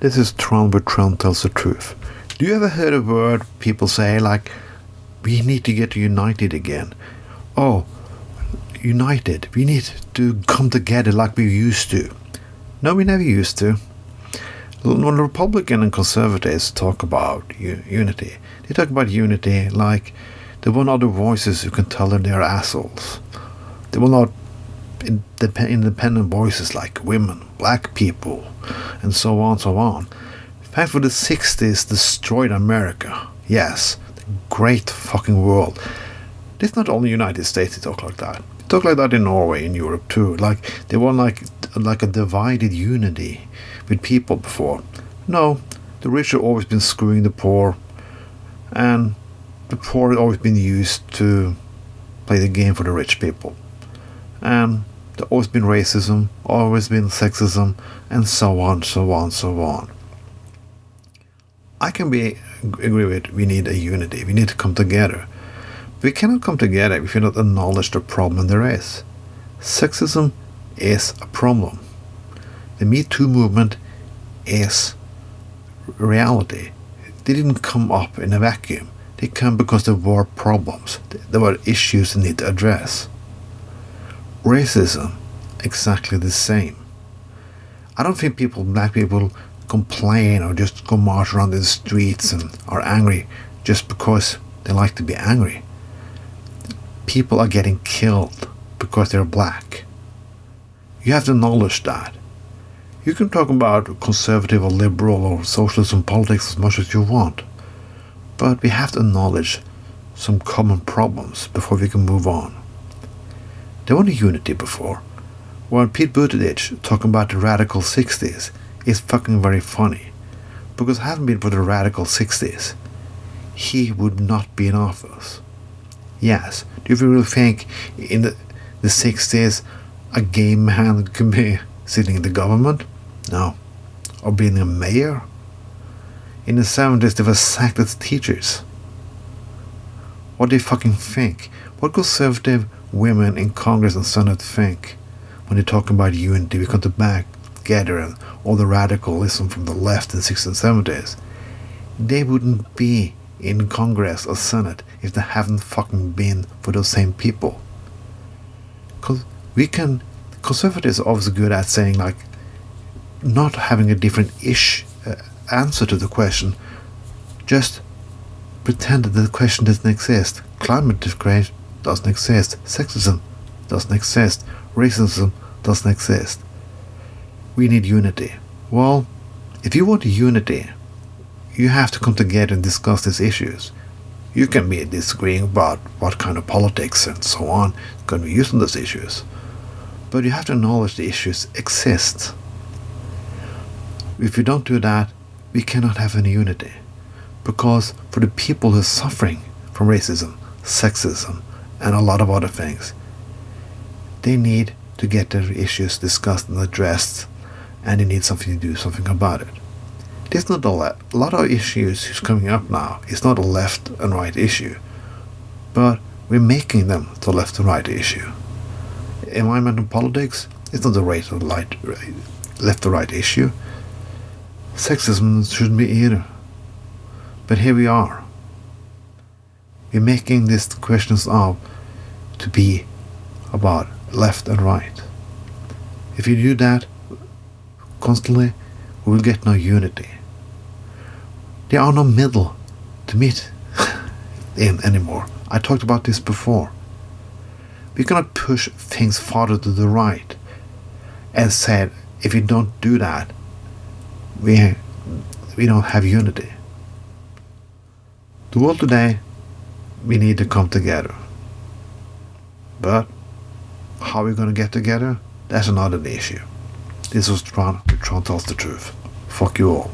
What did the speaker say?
This is Tron, where Tron tells the truth. Do you ever heard a word people say like, we need to get united again? Oh, united. We need to come together like we used to. No, we never used to. When the Republican and conservatives talk about unity, they talk about unity like they want other voices who can tell them they're assholes. They will not independent voices like women, black people, and so on, so on. In fact, for the 60s destroyed America. Yes, the great fucking world. It's not only United States they talk like that. They talk like that in Norway, in Europe too. Like they want like a divided unity with people before. No, the rich have always been screwing the poor, and the poor have always been used to play the game for the rich people. And there's always been racism, always been sexism, and so on, so on, so on. I can agree with we need a unity. We need to come together. We cannot come together if we not acknowledge the problem there is. Sexism is a problem. The Me Too movement is reality. They didn't come up in a vacuum. They came because there were problems. There were issues they need to address. Racism, exactly the same. I don't think black people complain or just go march around in the streets and are angry just because they like to be angry. People are getting killed because they're black. You have to acknowledge that. You can talk about conservative or liberal or socialism politics as much as you want, but we have to acknowledge some common problems before we can move on. There was unity before. When Pete Buttigieg talking about the radical 60s is fucking very funny, because if it hadn't been for the radical 60s, he would not be in office. Yes, do you really think in the 60s a gay man could be sitting in the government? No. Or being a mayor? In the 70s they were sacked as teachers. What do you fucking think? What conservative women in Congress and Senate think when they're talking about unity? We come back together and all the radicalism from the left in the 60s and 70s. They wouldn't be in Congress or Senate if they haven't fucking been for those same people. Because conservatives are always good at saying like, not having a different answer to the question, just pretend that the question doesn't exist. Climate change doesn't exist. Sexism doesn't exist. Racism doesn't exist. We need unity. Well, if you want unity, you have to come together and discuss these issues. You can be disagreeing about what kind of politics and so on is going to be used on those issues, but you have to acknowledge the issues exist. If you don't do that, we cannot have any unity, because for the people who are suffering from racism, sexism, and a lot of other things, they need to get their issues discussed and addressed, and they need something to do something about it. There's not a lot of issues who's coming up now. It's not a left and right issue, but we're making them the left and right issue. Environmental politics is not the left or right issue. Sexism shouldn't be either. But here we are. We're making these questions up to be about left and right. If you do that constantly, we will get no unity. There are no middle to meet in anymore. I talked about this before. We cannot push things farther to the right and said if you don't do that, we don't have unity. The world today, we need to come together. But how are we going to get together? That's another issue. This was Tron. Tron tells the truth. Fuck you all.